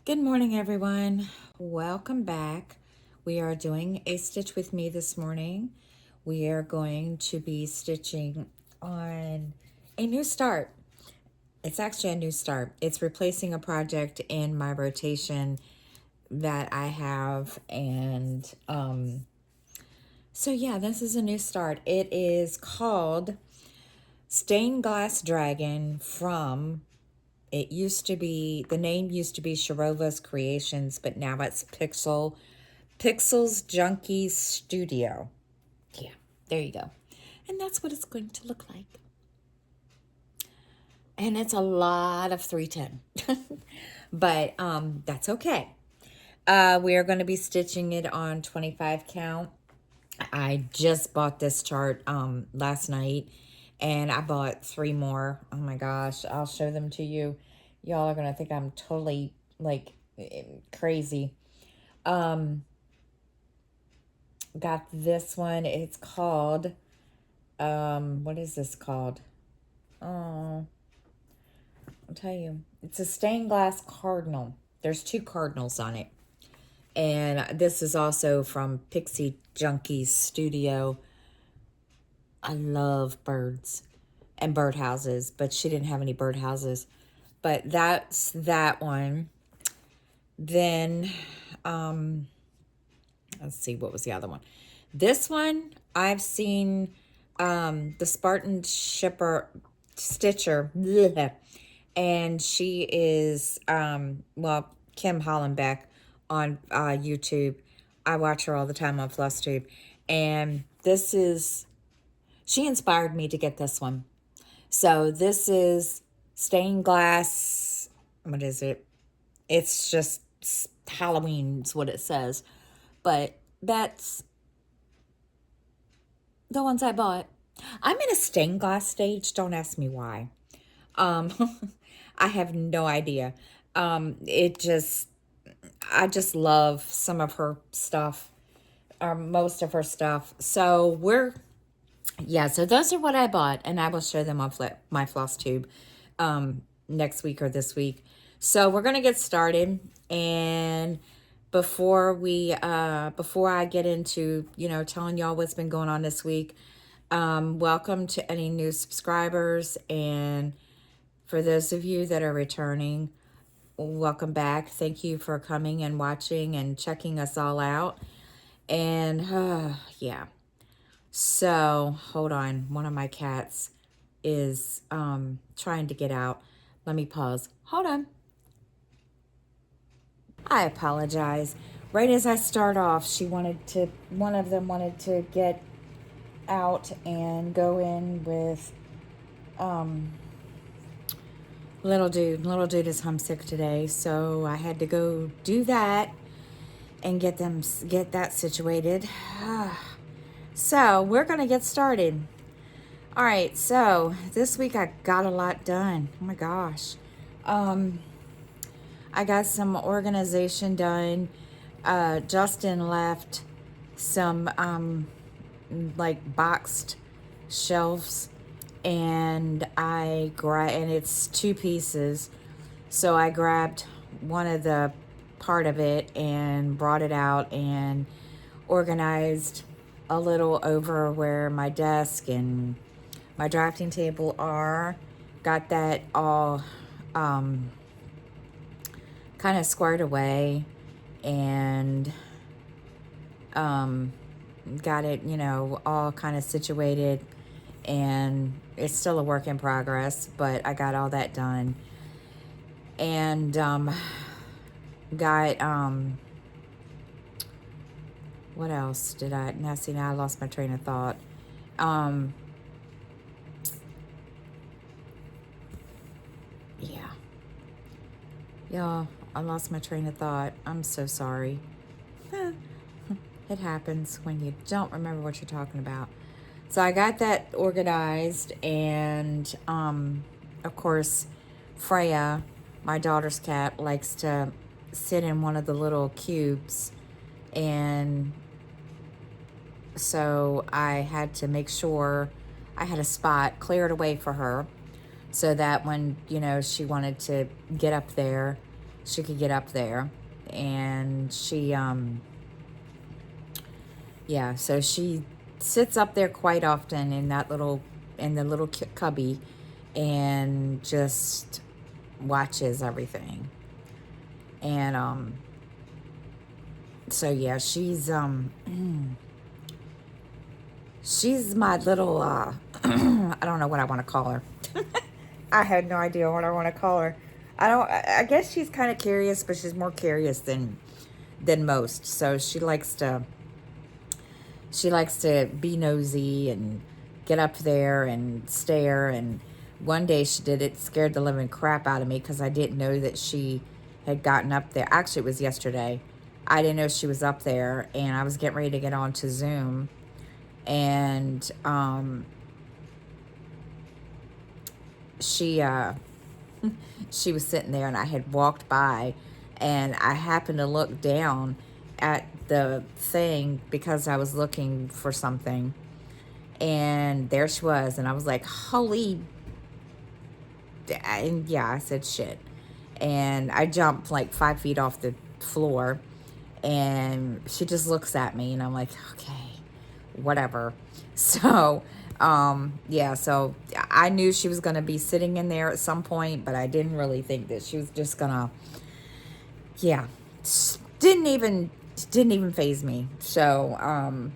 Good morning, everyone. Welcome back. We are doing a stitch with me this morning. We are going to be stitching on a new start. It's actually a new start. It's replacing a project in my rotation that I have. And so, yeah, this is a new start. It is called Stained Glass Dragon from It used to be, the name used to be Sharova's Creations, but now it's Pixels Junkies Studio. Yeah, there you go. And that's what it's going to look like. And it's a lot of 310. But that's okay. We are going to be stitching it on 25 count. I just bought this chart last night, and I bought 3 more. Oh my gosh, I'll show them to you. Y'all are gonna think I'm totally like crazy. Got this one. It's called what is this called? Oh, I'll tell you. It's a stained glass cardinal. There's 2 cardinals on it. And this is also from Pixie Junkies Studio. I love birds and birdhouses, but she didn't have any birdhouses. But that's that one. Then, let's see, what was the other one? This one, I've seen the Spartan Shipper Stitcher, bleh, and she is, Kim Hollenbeck on YouTube. I watch her all the time on FlossTube. And this is, she inspired me to get this one. So this is stained glass. What is it? It's just Halloween's what it says. But that's the ones I bought. I'm in a stained glass stage. Don't ask me why. Um, I have no idea. It just, I just love some of her stuff, or most of her stuff. So yeah, so those are what I bought, and I will show them on my floss tube next week or this week. So we're gonna get started, and before I get into telling y'all what's been going on this week, welcome to any new subscribers, and for those of you that are returning, welcome back. Thank you for coming and watching and checking us all out. And yeah. So, hold on. One of my cats is trying to get out. Let me pause. Hold on. I apologize. Right as I start off, one of them wanted to get out and go in with little dude. Little dude is homesick today, so I had to go do that and get that situated. So, we're going to get started. All right, so this week I got a lot done. Oh my gosh. I got some organization done. Justin left some like boxed shelves, and and it's 2 pieces. So I grabbed one of the part of it and brought it out and organized a little over where my desk and my drafting table are. Got that all kind of squared away, and got it, all kind of situated. And it's still a work in progress, but I got all that done. And got what else did I now see? Now I lost my train of thought. Yeah. Y'all, I lost my train of thought. I'm so sorry. It happens when you don't remember what you're talking about. So I got that organized, and of course, Freya, my daughter's cat, likes to sit in one of the little cubes, and so I had to make sure I had a spot cleared away for her, so that when she wanted to get up there, she could get up there. And she, yeah, so she sits up there quite often in that little, in the little cubby, and just watches everything. And, so yeah, she's my little, I don't know what I want to call her. I had no idea what I want to call her. I guess she's kind of curious, but she's more curious than most. So she likes to be nosy and get up there and stare. And one day she did it, scared the living crap out of me because I didn't know that she had gotten up there. Actually, it was yesterday. I didn't know she was up there, and I was getting ready to get on to Zoom. And she she was sitting there, and I had walked by, and I happened to look down at the thing because I was looking for something, and there she was. And I was like, holy, and yeah, I said shit. And I jumped like 5 feet off the floor, and she just looks at me, and I'm like, okay, whatever. So yeah, so I knew she was going to be sitting in there at some point, but I didn't really think that she was just gonna, yeah, didn't even phase me. So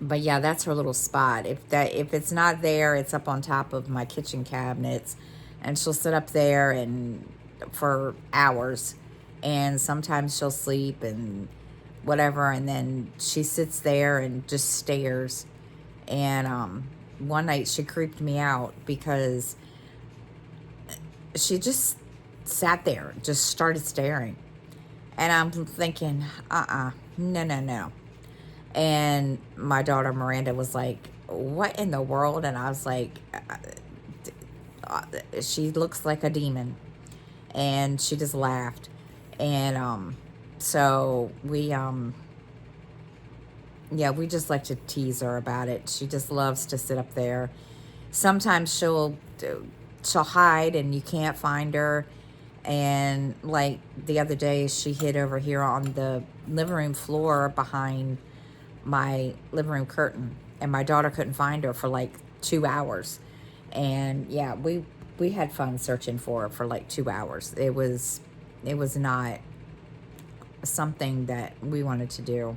but yeah, that's her little spot. If it's not there, it's up on top of my kitchen cabinets, and she'll sit up there and for hours, and sometimes she'll sleep and whatever, and then she sits there and just stares. And one night she creeped me out because she just sat there, just started staring, and I'm thinking, no, no, no. And my daughter Miranda was like, what in the world? And I was like, she looks like a demon. And she just laughed. And so yeah, we just like to tease her about it. She just loves to sit up there. Sometimes she'll hide and you can't find her. And like the other day, she hid over here on the living room floor behind my living room curtain, and my daughter couldn't find her for like 2 hours. And yeah, we had fun searching for her for like 2 hours. It was not something that we wanted to do.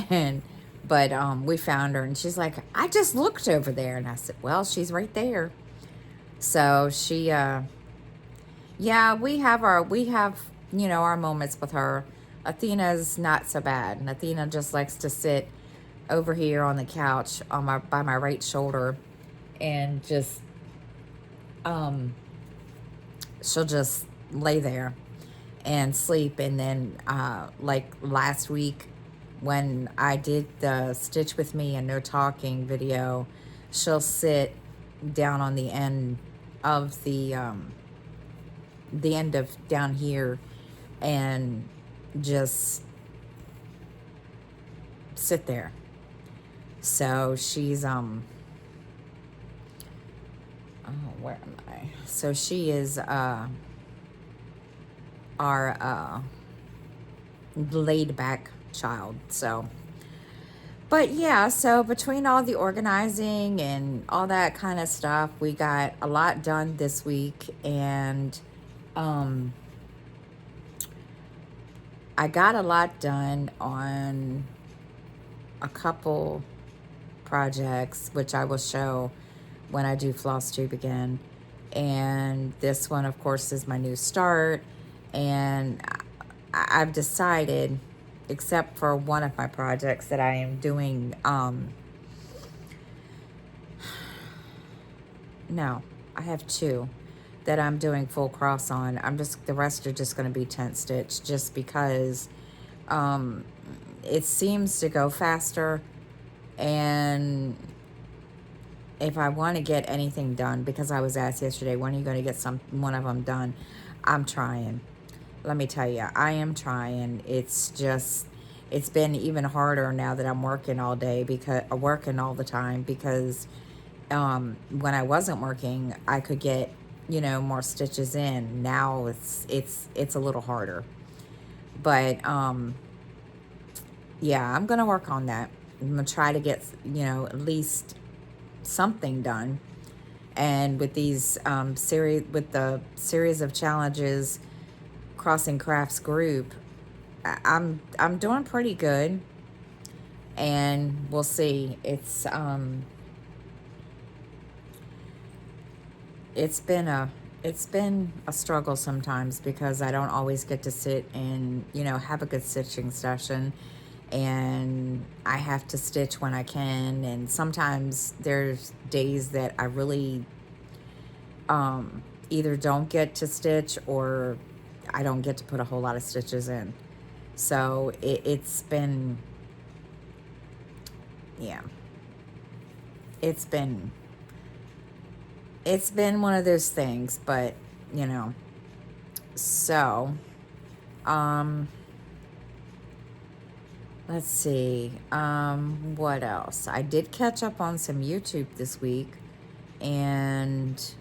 And but we found her, and she's like, I just looked over there. And I said, well, she's right there. So she yeah, we have our moments with her. Athena's not so bad, and Athena just likes to sit over here on the couch by my right shoulder, and just she'll just lay there and sleep. And then like last week when I did the Stitch With Me and No Talking video, she'll sit down on the end of the end of down here and just sit there. So she's where am I? So she is our laid back child. So but yeah, so between all the organizing and all that kind of stuff, we got a lot done this week. And I got a lot done on a couple projects, which I will show when I do FlossTube again. And this one, of course, is my new start. And I've decided, except for one of my projects that I am doing, no, I have two that I'm doing full cross on. The rest are just going to be tent stitch, just because it seems to go faster. And if I want to get anything done, because I was asked yesterday, when are you going to get one of them done? I'm trying. Let me tell you, I am trying. It's been even harder now that I'm working all day, because working all the time, because when I wasn't working, I could get more stitches in. Now it's a little harder. But yeah, I'm gonna work on that. I'm gonna try to get, at least something done. And with these with the series of challenges, Crossing Crafts group, I'm doing pretty good. And we'll see. It's been a struggle sometimes because I don't always get to sit and, have a good stitching session, and I have to stitch when I can. And sometimes there's days that I really either don't get to stitch, or I don't get to put a whole lot of stitches in. So it's been, yeah, it's been one of those things. But so um let's see, what else. I did catch up on some YouTube this week, and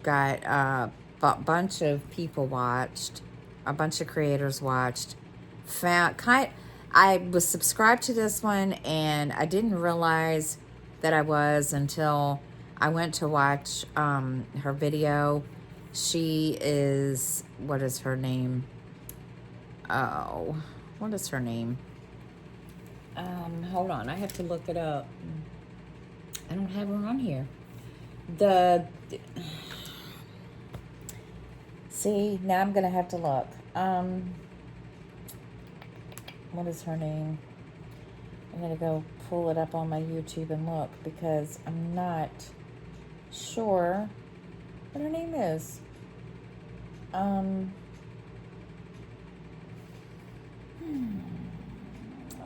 got bunch of people watched, a bunch of creators watched. I was subscribed to this one, and I didn't realize that I was until I went to watch her video. She is, what is her name? Oh, what is her name? Hold on, I have to look it up. I don't have her on here. See, now I'm gonna have to look. What is her name? I'm gonna go pull it up on my YouTube and look, because I'm not sure what her name is. I'll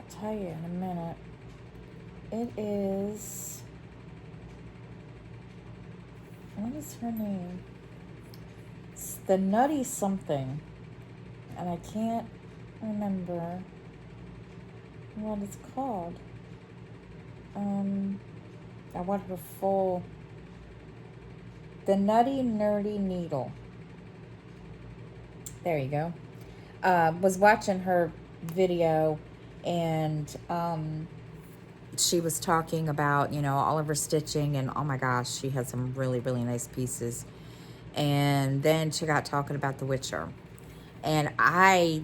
tell you in a minute. It is, what is her name? It's the Nutty something, and I can't remember what it's called. I want her full. The Nutty Nerdy Needle. There you go. Was watching her video, and she was talking about, all of her stitching, and oh my gosh, she had some really, really nice pieces. And then she got talking about The Witcher. And I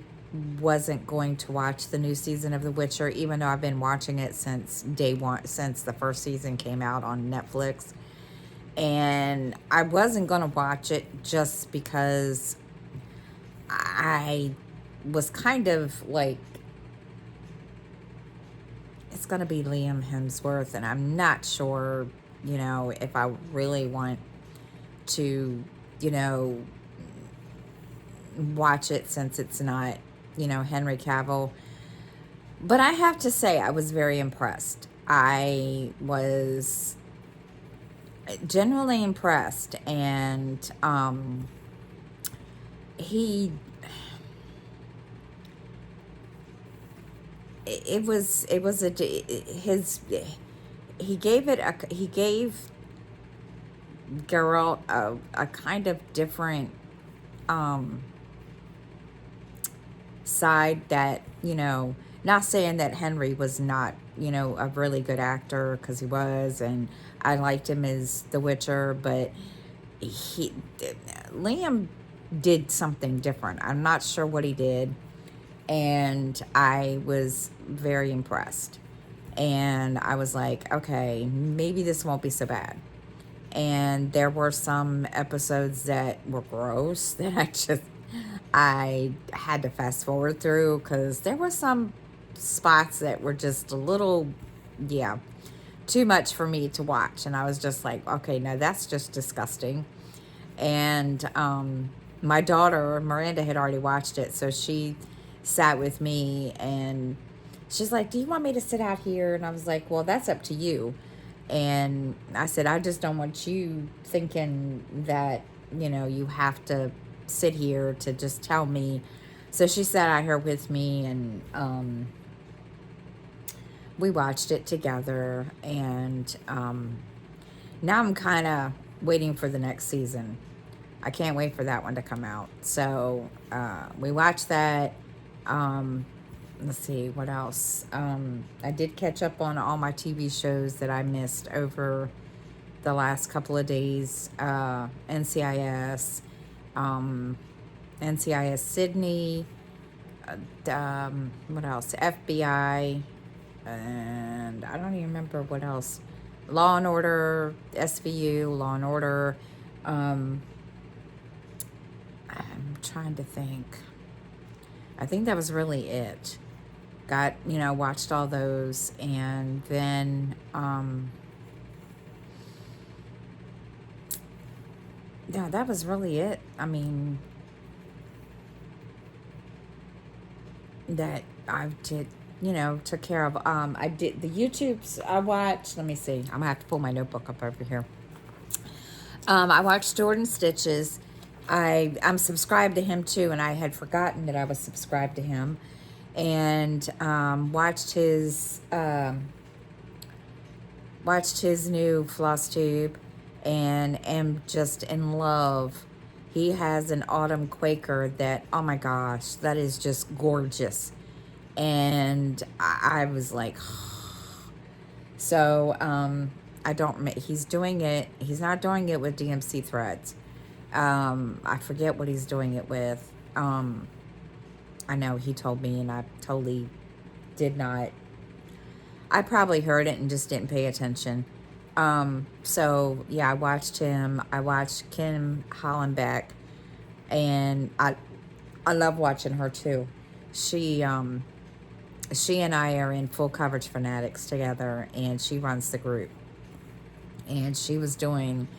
wasn't going to watch the new season of The Witcher, even though I've been watching it since day one, since the first season came out on Netflix. And I wasn't going to watch it just because I was kind of like, it's going to be Liam Hemsworth, and I'm not sure, if I really want to, watch it, since it's not, Henry Cavill. But I have to say, I was very impressed. I was genuinely impressed. And he gave Geralt a kind of different side that, not saying that Henry was not, a really good actor, because he was, and I liked him as The Witcher, but Liam did something different. I'm not sure what he did, and I was very impressed. And I was like, okay, maybe this won't be so bad. And there were some episodes that were gross that I had to fast forward through, because there were some spots that were just a little, yeah, too much for me to watch. And I was just like, okay, no, that's just disgusting. And my daughter, Miranda, had already watched it, so she sat with me, and she's like, do you want me to sit out here? And I was like, well, that's up to you. And I said, I just don't want you thinking that, you have to sit here to just tell me. So she sat out here with me, and we watched it together. And now I'm kind of waiting for the next season. I can't wait for that one to come out. So we watched that. Um, let's see what else. I did catch up on all my TV shows that I missed over the last couple of days. NCIS, um, NCIS Sydney. What else? FBI, and I don't even remember what else. Law and Order, SVU, Law and Order. Um, I'm trying to think. I think that was really it. Got, watched all those, and then, yeah, that was really it. I mean, that I did, took care of. I did the YouTubes I watched. Let me see. I'm gonna have to pull my notebook up over here. I watched Jordan Stitches. I'm subscribed to him too, and I had forgotten that I was subscribed to him. And watched his new floss tube, and am just in love. He has an autumn Quaker that, oh my gosh, that is just gorgeous. And I was like, so I don't. He's doing it. He's not doing it with DMC threads. I forget what he's doing it with. I know he told me, and I totally did not. I probably heard it and just didn't pay attention. So yeah, I watched him. I watched Kim Hollenbeck, and I love watching her too. She she and I are in Full Coverage Fanatics together, and she runs the group. And she was doing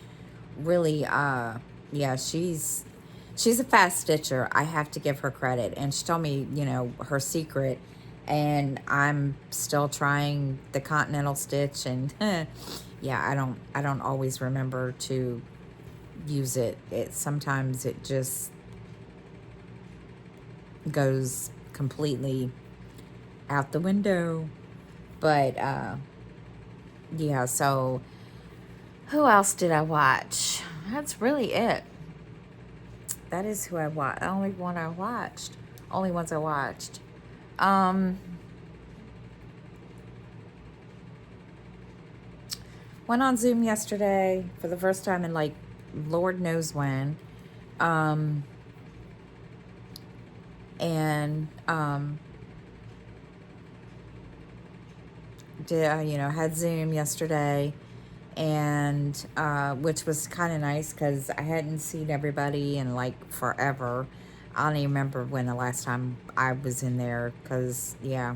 really, yeah, she's a fast stitcher. I have to give her credit. And she told me, her secret, and I'm still trying the continental stitch, and yeah, I don't always remember to use it. Sometimes it just goes completely out the window. But yeah, so who else did I watch? That's really it. That is who I watched. The only one I watched. Only ones I watched. Went on Zoom yesterday for the first time in like Lord knows when. And had Zoom yesterday, and which was kind of nice because I hadn't seen everybody in like forever. I don't even remember when the last time I was in there, because yeah.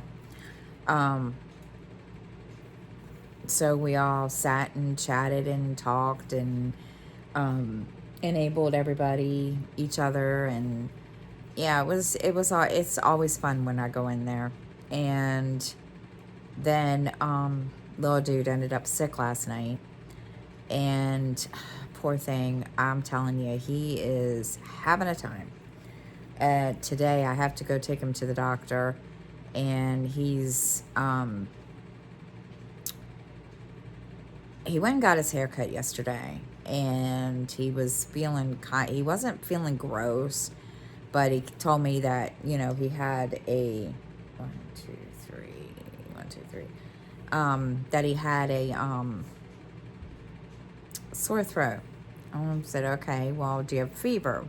So we all sat and chatted and talked, and enabled everybody, each other, and yeah, it's always fun when I go in there. And then little dude ended up sick last night, and poor thing, I'm telling you, he is having a time. Today I have to go take him to the doctor, and he's he went and got his hair cut yesterday, and he wasn't feeling gross, but he told me that, he had a one, two, three, that he had a sore throat. I said, okay, well, do you have fever?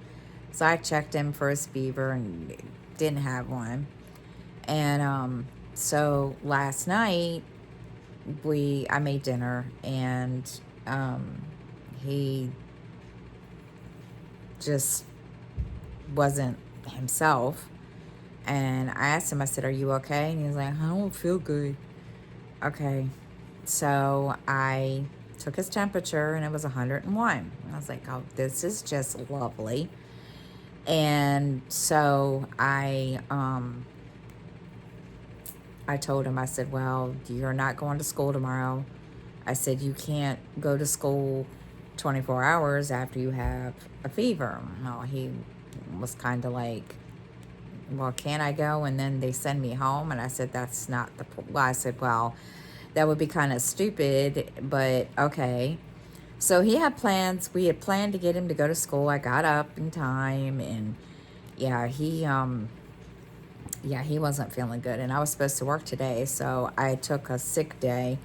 So I checked him for his fever and didn't have one. And so last night I made dinner, and he just wasn't himself. And I asked him, I said, are you okay? And he was like, I don't feel good. Okay. So I took his temperature, and it was 101. And I was like, oh, this is just lovely. And so I told him, I said, well, you're not going to school tomorrow. I said, you can't go to school 24 hours after you have a fever. No, he was kind of like, well, can I go? And then they send me home. And I said, that's not I said, well, that would be kind of stupid, but okay. So he had plans. We had planned to get him to go to school. I got up in time, and yeah, he wasn't feeling good, and I was supposed to work today, so I took a sick day,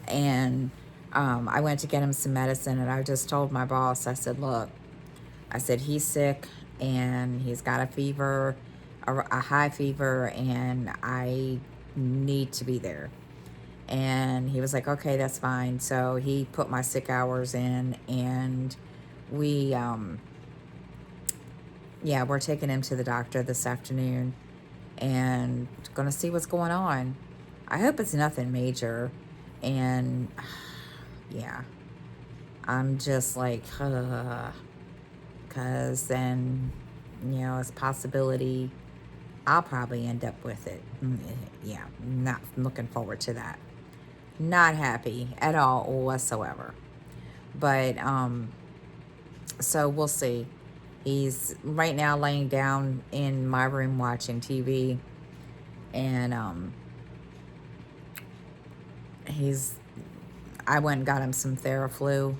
and I went to get him some medicine, and I just told my boss, I said, look, I said, he's sick, and he's got a fever, a high fever, and I need to be there. And he was like, okay, that's fine. So he put my sick hours in, and we, yeah, we're taking him to the doctor this afternoon and going to see what's going on. I hope it's nothing major. And yeah, I'm just like, because then, it's a possibility I'll probably end up with it. Yeah, not looking forward to that. Not happy at all whatsoever. But so we'll see. He's right now laying down in my room watching TV, and he's I went and got him some Theraflu,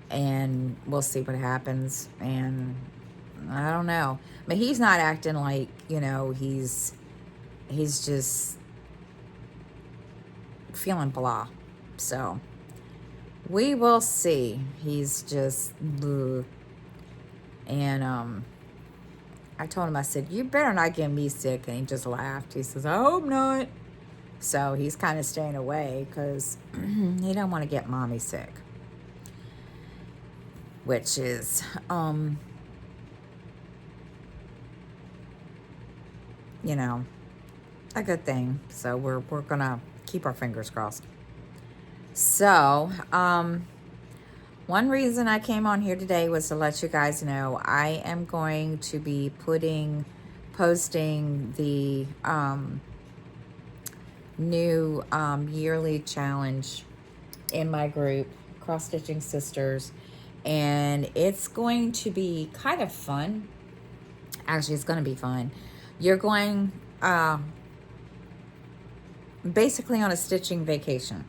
and we'll see what happens. And I don't know. I mean, he's not acting like, he's just feeling blah. So we will see. He's just bleh. And I told him, I said, you better not get me sick. And he just laughed. He says, I hope not. So he's kind of staying away because he don't want to get mommy sick, which is, a good thing. So we're going to keep our fingers crossed. So, one reason I came on here today was to let you guys know I am going to be posting the new yearly challenge in my group, Cross Stitching Sisters, and it's going to be kind of fun. Actually, it's going to be fun. You're going basically on a stitching vacation,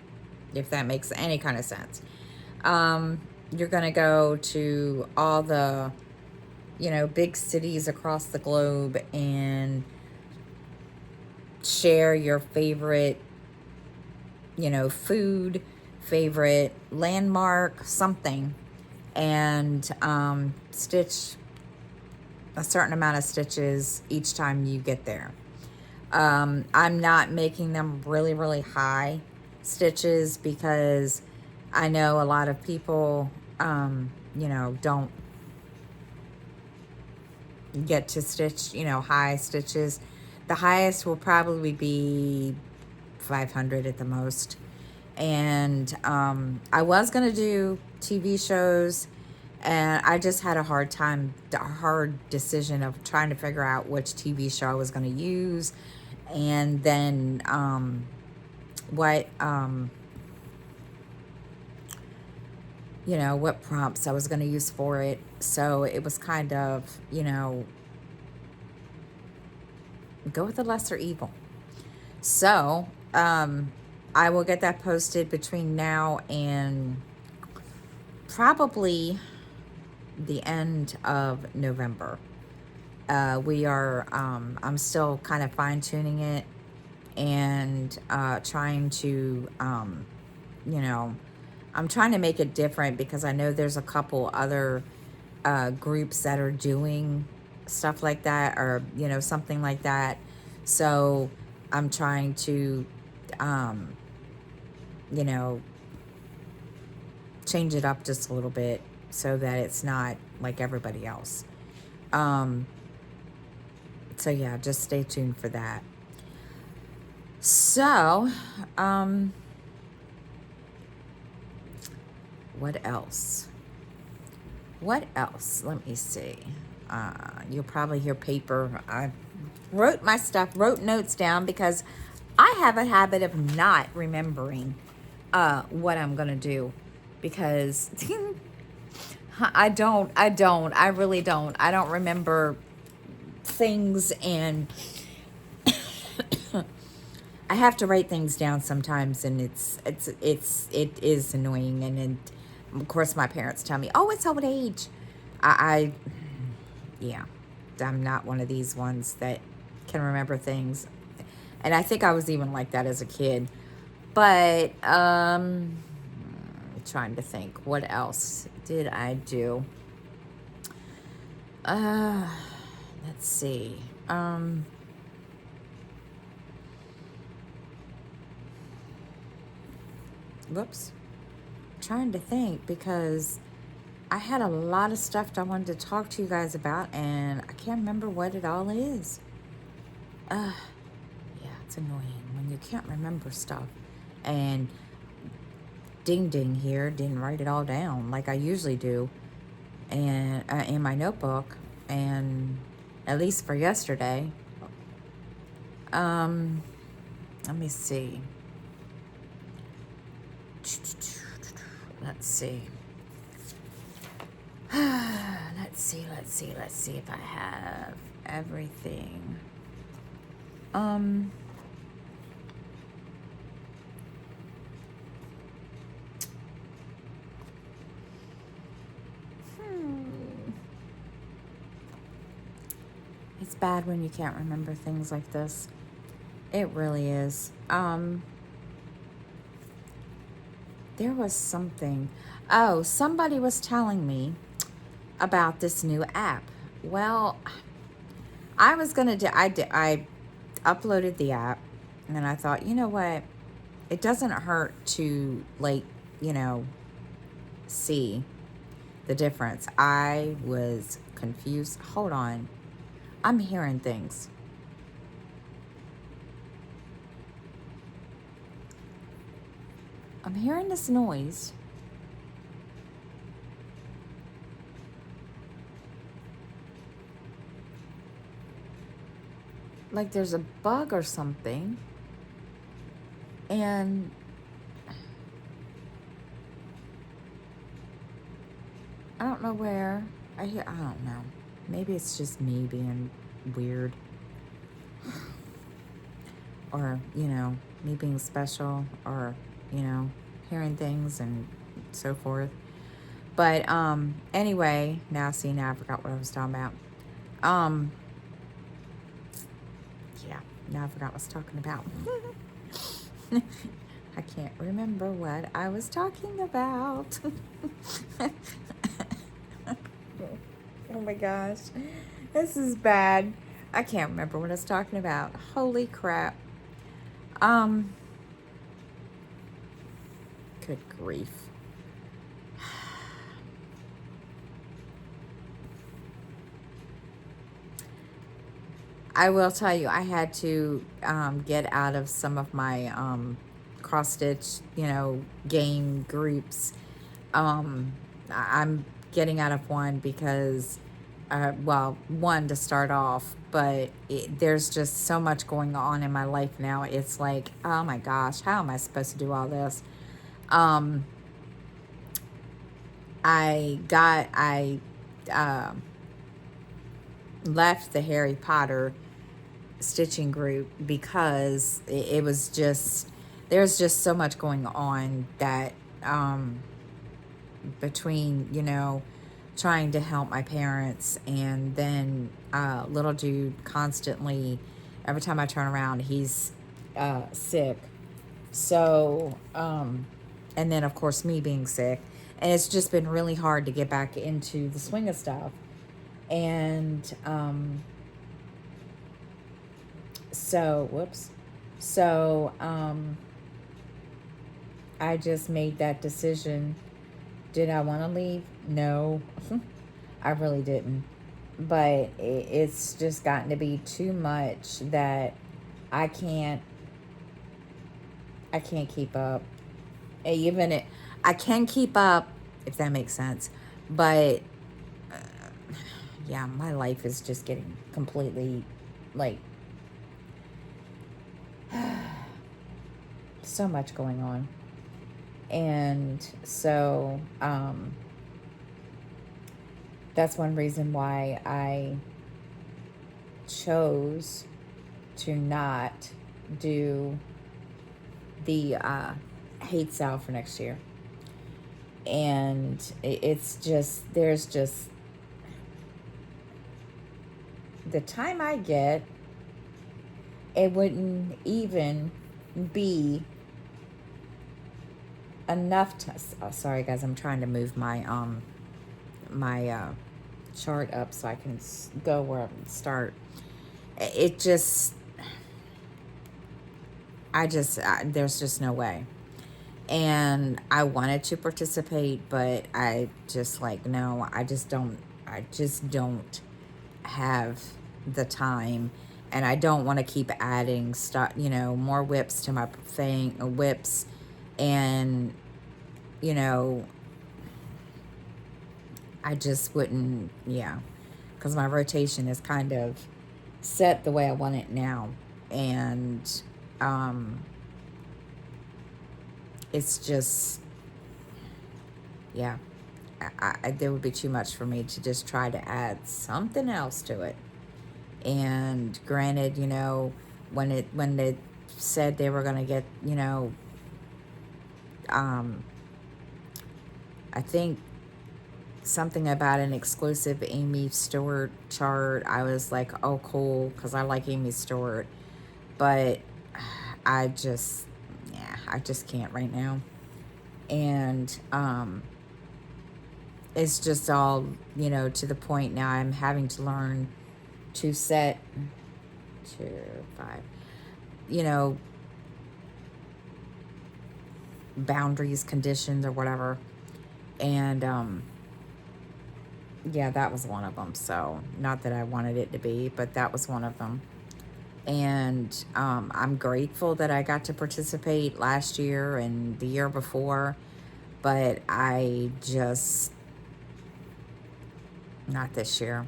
if that makes any kind of sense. You're going to go to all the, big cities across the globe and share your favorite, food, favorite landmark, something, and stitch a certain amount of stitches each time you get there. I'm not making them really, really high stitches because I know a lot of people, don't get to stitch, high stitches. The highest will probably be 500 at the most. And I was going to do TV shows, and I just had a hard decision of trying to figure out which TV show I was going to use. And then what prompts I was going to use for it. So it was kind of, go with the lesser evil. So I will get that posted between now and probably the end of November. I'm still kind of fine tuning it and trying to, I'm trying to make it different because I know there's a couple other groups that are doing stuff like that, or, something like that. So I'm trying to, change it up just a little bit so that it's not like everybody else. So yeah, just stay tuned for that. So, what else? Let me see. You'll probably hear paper. I wrote notes down because I have a habit of not remembering what I'm going to do because I really don't. I don't remember things, and I have to write things down sometimes, and it is annoying, and of course, my parents tell me, oh, it's old age. I yeah, I'm not one of these ones that can remember things. And I think I was even like that as a kid. But, trying to think, what else did I do? Uh, let's see. Whoops. Trying to think because I had a lot of stuff that I wanted to talk to you guys about, and I can't remember what it all is. Yeah, it's annoying when you can't remember stuff. And ding ding here, didn't write it all down like I usually do, and in my notebook, and at least for yesterday. Let me see. Let's see. Let's see if I have everything. It's bad when you can't remember things like this. It really is. There was something. Oh, somebody was telling me about this new app. Well, I was gonna do. I uploaded the app, and then I thought, you know what? It doesn't hurt to, like, you know, see the difference. I was confused. Hold on, I'm hearing things. I'm hearing this noise. Like there's a bug or something. And I don't know where. I don't know. Maybe it's just me being weird. Or, you know, me being special, or, you know, hearing things and so forth. But anyway, now I forgot what I was talking about. Yeah, now I forgot what I was talking about. I can't remember what I was talking about. Oh my gosh, this is bad. I can't remember what I was talking about. Holy crap. Good grief. I will tell you, I had to get out of some of my cross stitch, you know, game groups. I'm getting out of one because, well, one to start off, but there's just so much going on in my life now. It's like, oh my gosh, how am I supposed to do all this? I left the Harry Potter stitching group because it was just, there's just so much going on that between, you know, trying to help my parents, and then little dude constantly, every time I turn around, he's sick. So and then of course me being sick, and it's just been really hard to get back into the swing of stuff. And so I just made that decision. Did I want to leave? No. I really didn't. But it's just gotten to be too much that I can't keep up. Even it, I can keep up, if that makes sense, but yeah, my life is just getting completely, like, so much going on. And so that's one reason why I chose to not do the hate sale for next year. And it's just, there's just, the time I get, it wouldn't even be enough to, oh, sorry guys, I'm trying to move my chart up so I can go where I start. It just, there's just no way. And I wanted to participate, but I just like, no, I just don't have the time. And I don't want to keep adding stuff, more whips to my thing, whips. And, you know, I just wouldn't, yeah. Because my rotation is kind of set the way I want it now. And um, it's just, yeah. There would be too much for me to just try to add something else to it. And granted, when they said they were going to get, I think something about an exclusive Amy Stewart chart, I was like, oh, cool, because I like Amy Stewart. But I just, yeah, I just can't right now. And it's just all, to the point now I'm having to learn to set 2, 5, boundaries, conditions, or whatever. And yeah, that was one of them. So, not that I wanted it to be, but that was one of them. And I'm grateful that I got to participate last year and the year before, but I just, not this year.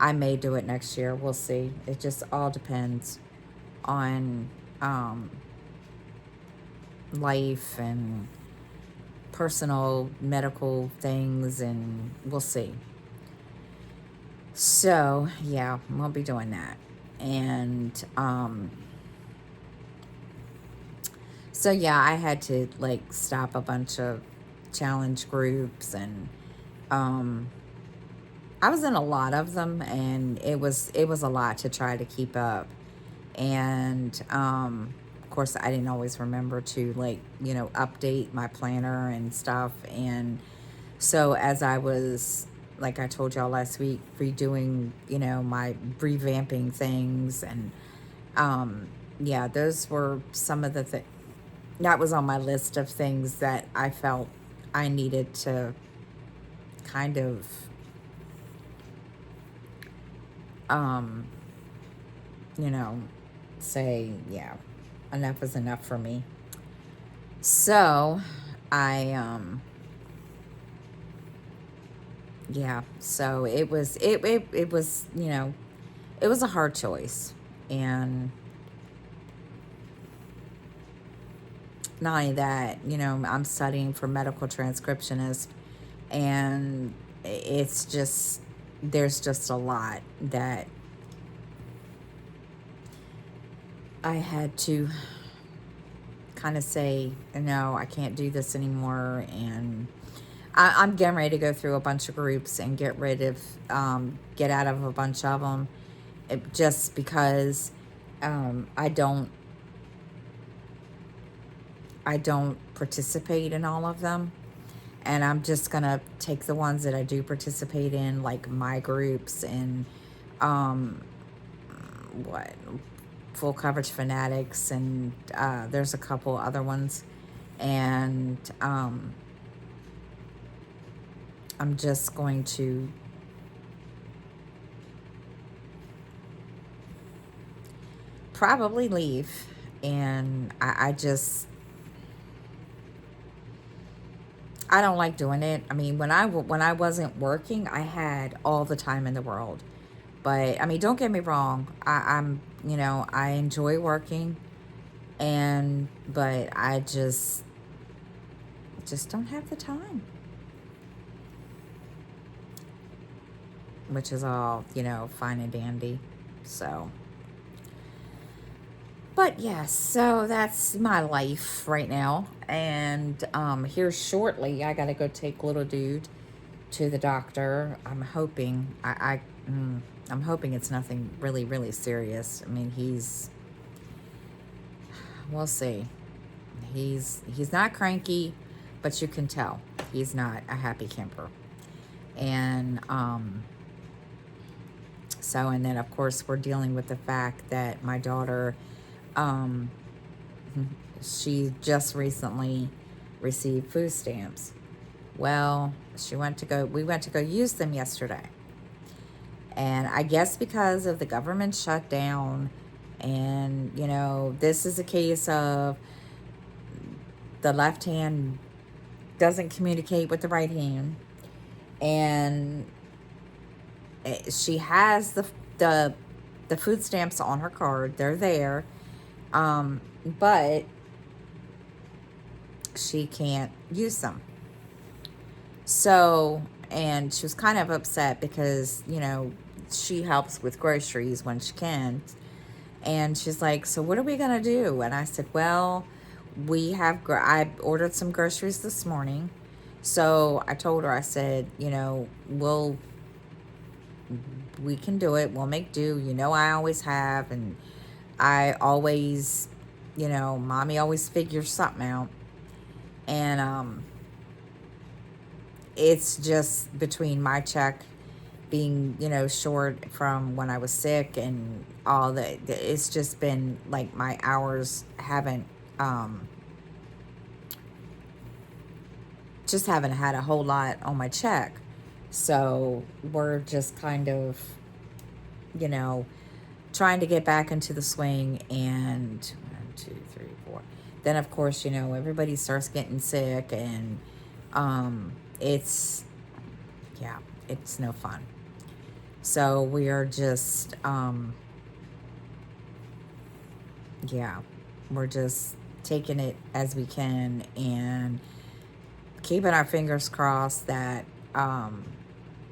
I may do it next year. We'll see. It just all depends on life and personal medical things, and we'll see. So, yeah, we'll be doing that. And so, yeah, I had to like stop a bunch of challenge groups, and I was in a lot of them, and it was a lot to try to keep up. And of course, I didn't always remember to like, update my planner and stuff. And so as I was, like I told y'all last week, redoing, my revamping things, and yeah, those were some of the things that was on my list of things that I felt I needed to kind of um, you know, say, yeah, enough is enough for me. So I yeah, so it was, it was a hard choice. And not only that, I'm studying for medical transcriptionist, and it's just, there's just a lot that I had to kind of say, no, I can't do this anymore. And I'm getting ready to go through a bunch of groups and get out of a bunch of them, just because I don't participate in all of them. And I'm just going to take the ones that I do participate in, like my groups, and what, Full Coverage Fanatics, and there's a couple other ones. And I'm just going to probably leave. And I just, I don't like doing it. I mean, when I wasn't working, I had all the time in the world. But I mean, don't get me wrong. I'm, I enjoy working, but I just don't have the time, which is all, fine and dandy. So But yes, so that's my life right now. And here shortly, I got to go take little dude to the doctor. I'm hoping it's nothing really, really serious. I mean, we'll see. He's not cranky, but you can tell he's not a happy camper. And so, and then of course we're dealing with the fact that my daughter, um, she just recently received food stamps. Well, we went to go use them yesterday. And I guess because of the government shutdown, and this is a case of the left hand doesn't communicate with the right hand, and she has the the food stamps on her card. They're there, but she can't use them. So, and she was kind of upset because she helps with groceries when she can. And she's like, so what are we going to do? And I said, well, I ordered some groceries this morning. So I told her, I said, we can do it. We'll make do. I always have. And I always, mommy always figures something out. And it's just between my check being, short from when I was sick and all that. It's just been like my hours haven't had a whole lot on my check. So we're just kind of, you know, trying to get back into the swing. And 1, 2, 3, 4. Then of course, everybody starts getting sick, and it's yeah, it's no fun. So we are just we're just taking it as we can and keeping our fingers crossed that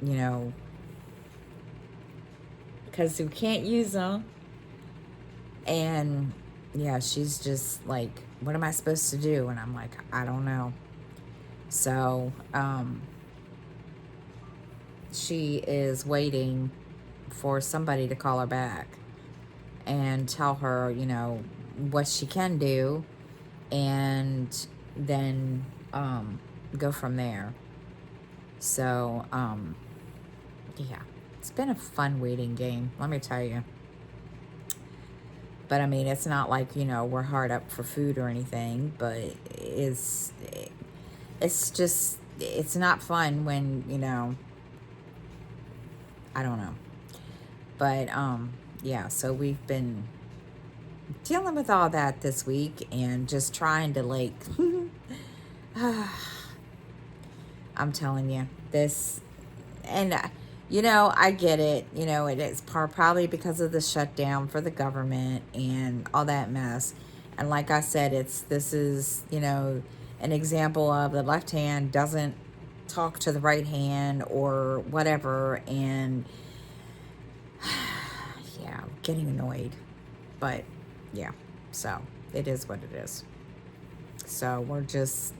you know, because we can't use them. And yeah, she's just like, what am I supposed to do? And I'm like, I don't know. So she is waiting for somebody to call her back and tell her, what she can do, and then go from there. So yeah, it's been a fun waiting game, let me tell you. But I mean, it's not like, we're hard up for food or anything, but it's just, it's not fun when, I don't know. But yeah, so we've been dealing with all that this week and just trying to like I'm telling you this. And I get it. It is probably because of the shutdown for the government and all that mess. And like I said, this is an example of the left hand doesn't talk to the right hand or whatever. And yeah, getting annoyed. But yeah, so it is what it is. So we're just,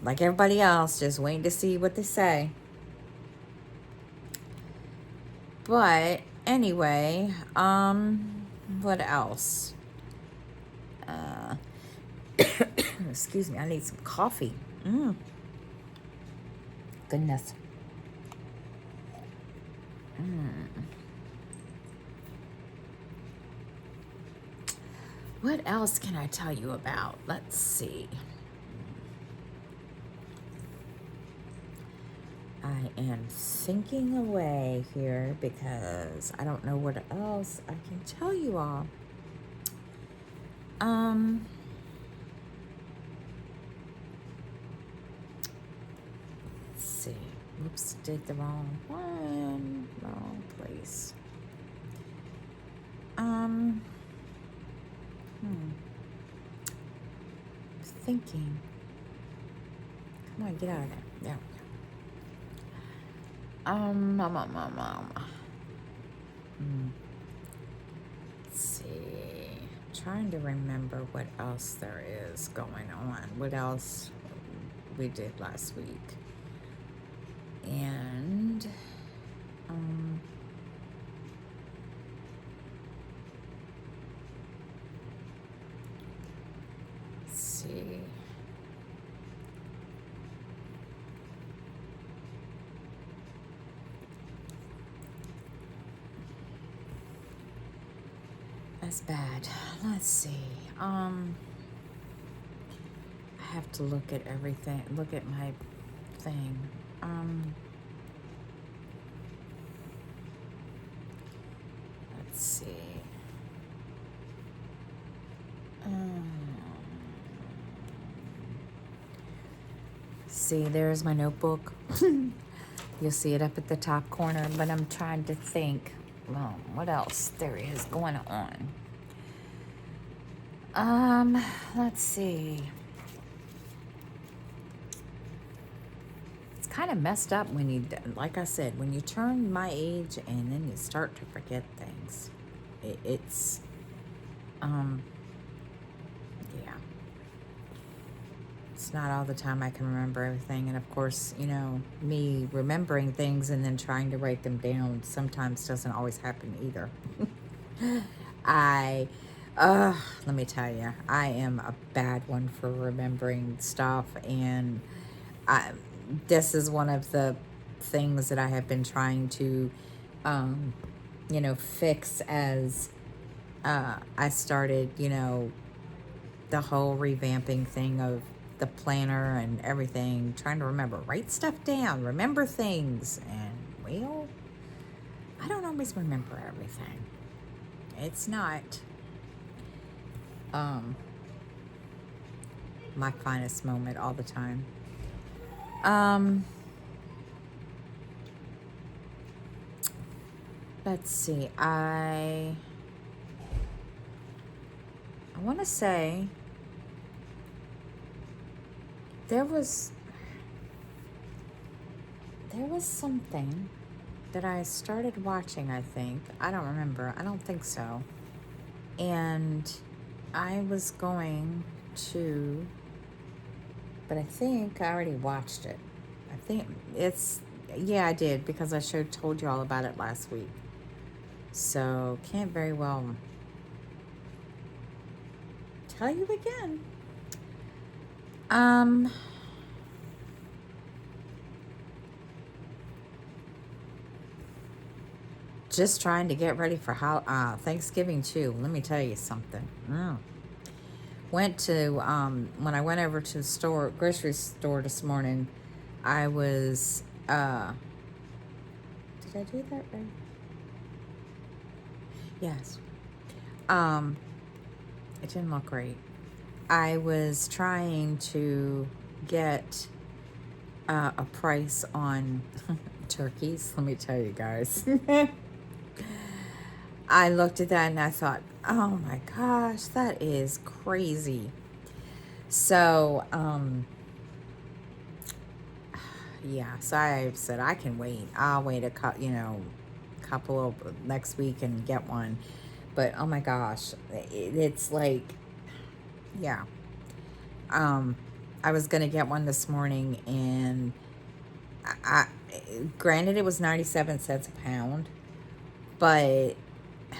like everybody else, just waiting to see what they say. But anyway, what else? Excuse me, I need some coffee. Goodness. What else can I tell you about? Let's see. I am thinking away here because I don't know what else I can tell you all. Let's see. Oops, did the wrong one. Wrong place. Thinking. Come on, get out of there. Yeah. let's see. Trying to remember what else there is going on. What else we did last week. And um, let's see. That's bad. Let's see. I have to look at everything. Look at my thing. Let's see. See, there's my notebook. You'll see it up at the top corner, but I'm trying to think, well, what else there is going on. Let's see. It's kind of messed up when you, like I said, when you turn my age and then you start to forget things. It's, yeah. It's not all the time I can remember everything. And of course, you know, me remembering things and then trying to write them down sometimes doesn't always happen either. Let me tell you, I am a bad one for remembering stuff. And this is one of the things that I have been trying to, you know, fix as I started, you know, the whole revamping thing of the planner and everything, trying to write stuff down, remember things. And, well, I don't always remember everything. It's not my finest moment all the time. Let's see. I want to say there was something that I started watching, I think. I don't remember. I don't think so. And I was going to, but I think I already watched it. I think it's, yeah, I did, because I told you all about it last week. So can't very well tell you again. Just trying to get ready for Thanksgiving too. Let me tell you something. Went to when I went over to the grocery store this morning, I was did I do that right? Yes. It didn't look right. I was trying to get a price on turkeys. Let me tell you guys. I looked at that and I thought, oh my gosh, that is crazy. So, yeah, so I said, I can wait. I'll wait couple of next week and get one. But oh my gosh, it's like, yeah. I was gonna get one this morning, and I granted it was 97 cents a pound, but oh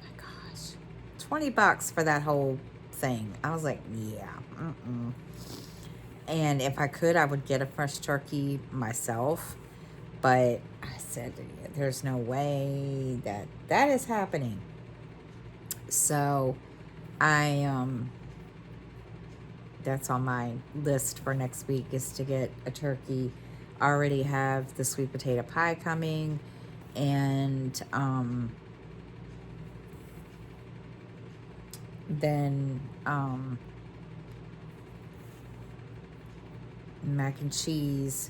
my gosh, $20 for that whole thing. I was like, yeah, And if I could, I would get a fresh turkey myself, but I said, there's no way that is happening. So that's on my list for next week, is to get a turkey. I already have the sweet potato pie coming, and then mac and cheese,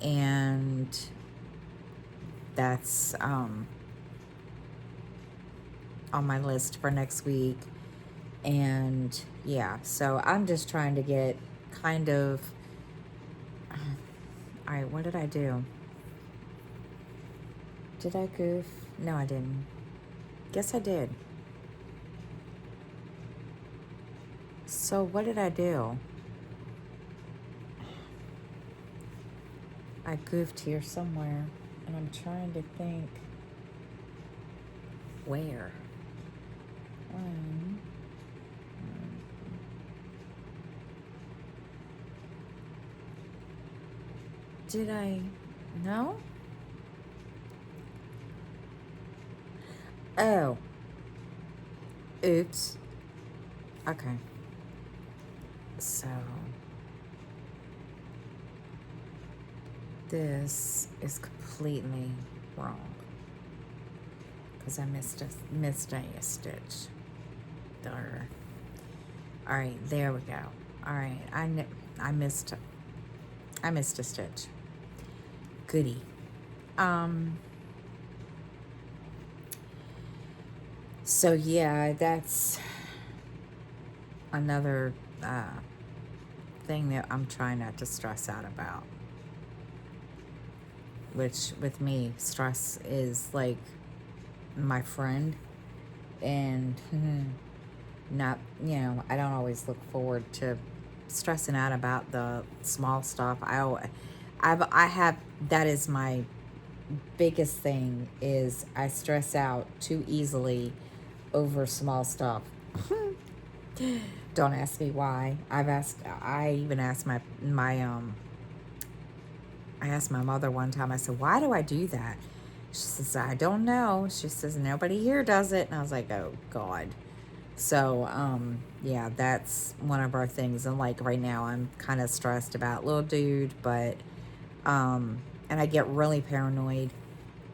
and that's on my list for next week. And yeah, so I'm just trying to get kind of, all right, what did I do? Did I goof? No, I didn't. Guess I did. So what did I do? I goofed here somewhere, and I'm trying to think where. Um, did I? No? Oh, oops. Okay. So this is completely wrong because I missed a stitch. There. All right, there we go. All right, I missed a stitch. Goody. So yeah, that's another thing that I'm trying not to stress out about. Which with me, stress is like my friend, and not, I don't always look forward to stressing out about the small stuff. I have, that is my biggest thing, is I stress out too easily over small stuff. Don't ask me why. I even asked I asked my mother one time, I said, why do I do that? She says, I don't know. She says, nobody here does it. And I was like, oh, God. So, yeah, that's one of our things. And, like, right now I'm kind of stressed about little dude, but, and I get really paranoid,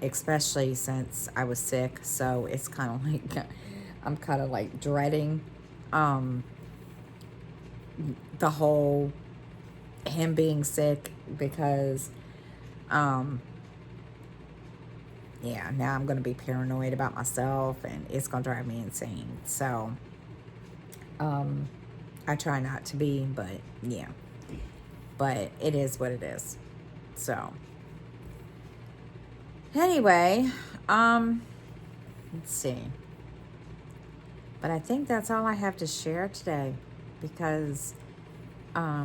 especially since I was sick. So it's kind of like, I'm kind of like dreading, the whole him being sick because, yeah, now I'm going to be paranoid about myself and it's going to drive me insane. So, I try not to be, but yeah, but it is what it is. So, anyway, let's see. But I think that's all I have to share today because, I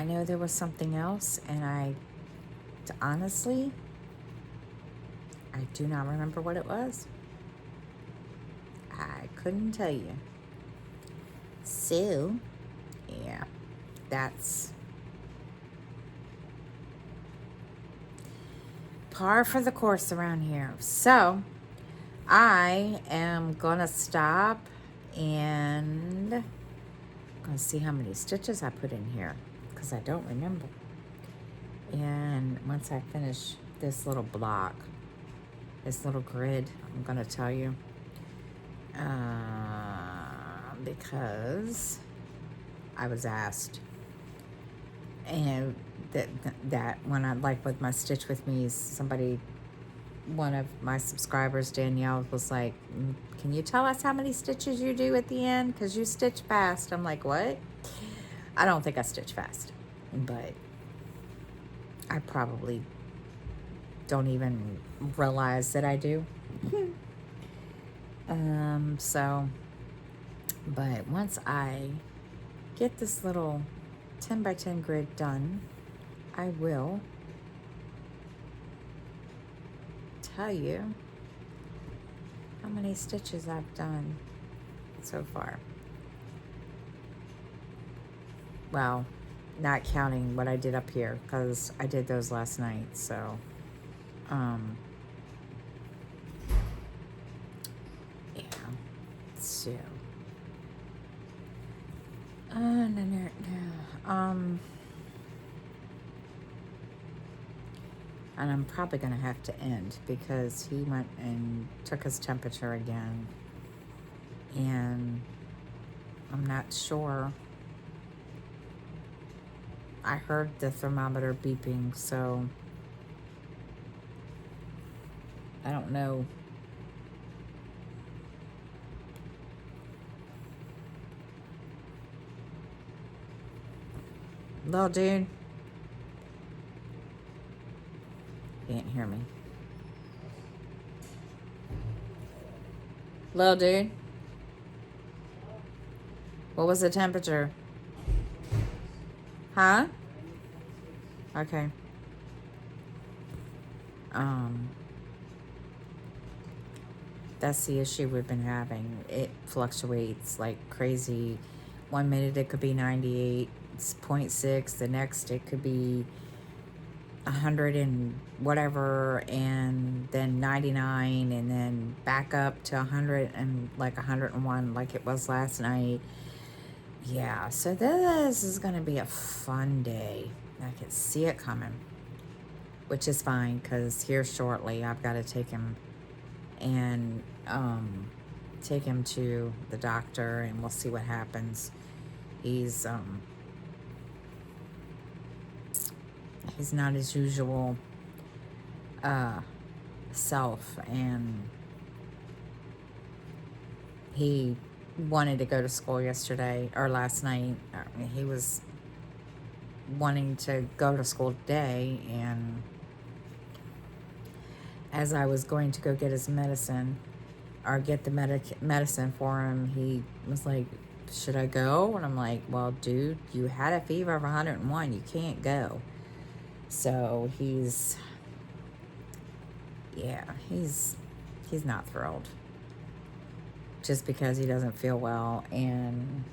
know there was something else, and honestly, I do not remember what it was. I couldn't tell you. So, yeah, that's par for the course around here. So, I am gonna stop and gonna see how many stitches I put in here because I don't remember. And once I finish this little block, this little grid, I'm gonna tell you, because I was asked, and that when I, like with my Stitch With Me, somebody, one of my subscribers, Danielle, was like, can you tell us how many stitches you do at the end? Because you stitch fast. I'm like, what? I don't think I stitch fast, but I probably don't even realize that I do. So, but once I get this little 10 by 10 grid done, I will tell you how many stitches I've done so far. Well, not counting what I did up here because I did those last night. So, yeah. So, no. And I'm probably gonna have to end because he went and took his temperature again, and I'm not sure. I heard the thermometer beeping, so I don't know. Little dude, can't hear me. Little dude, what was the temperature? Huh? Okay. Um, that's the issue we've been having. It fluctuates like crazy. 1 minute it could be 98.6. The next it could be 100 and whatever, and then 99, and then back up to 100 and like 101 like it was last night. Yeah, so this is going to be a fun day. I can see it coming, which is fine because here shortly I've got to take him and take him to the doctor, and we'll see what happens. He's not his usual self, and he wanted to go to school yesterday or last night. He was wanting to go to school today, and as I was going to go get his medicine or get the medicine for him, he was like, should I go? And I'm like, well, dude, you had a fever of 101. You can't go. So he's not thrilled just because he doesn't feel well, and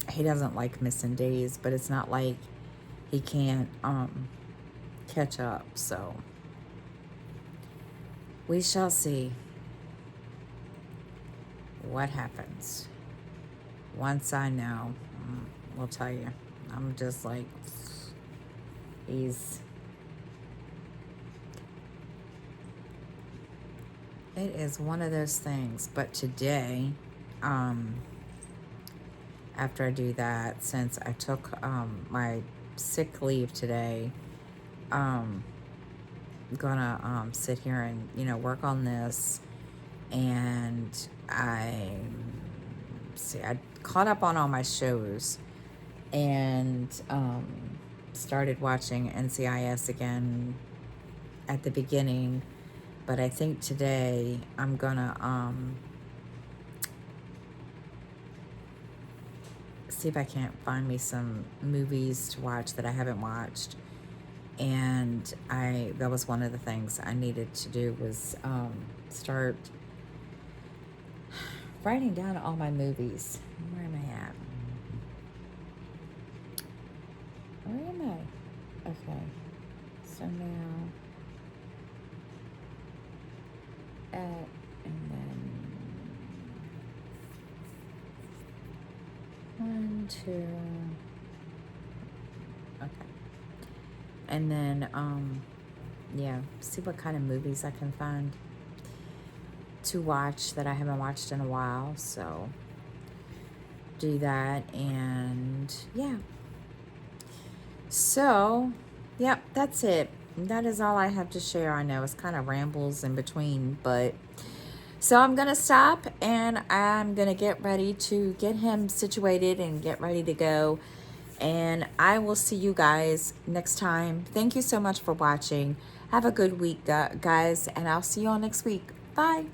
he doesn't like missing days, but it's not like he can't catch up. So we shall see what happens. Once I know, we'll tell you. I'm just like, it is one of those things. But today, after I do that, since I took my sick leave today, I'm gonna sit here and work on this. And I caught up on all my shows, and started watching NCIS again at the beginning. But I think today I'm gonna see if I can't find me some movies to watch that I haven't watched. And that was one of the things I needed to do, was start writing down all my movies. Where am I at? Where am I? Okay. So now and then 1, 2. Okay. And then see what kind of movies I can find to watch that I haven't watched in a while. So do that, and yeah. So, yep, that's it. That is all I have to share. I know it's kind of rambles in between, but so I'm going to stop, and I'm going to get ready to get him situated and get ready to go. And I will see you guys next time. Thank you so much for watching. Have a good week, guys, and I'll see you all next week. Bye.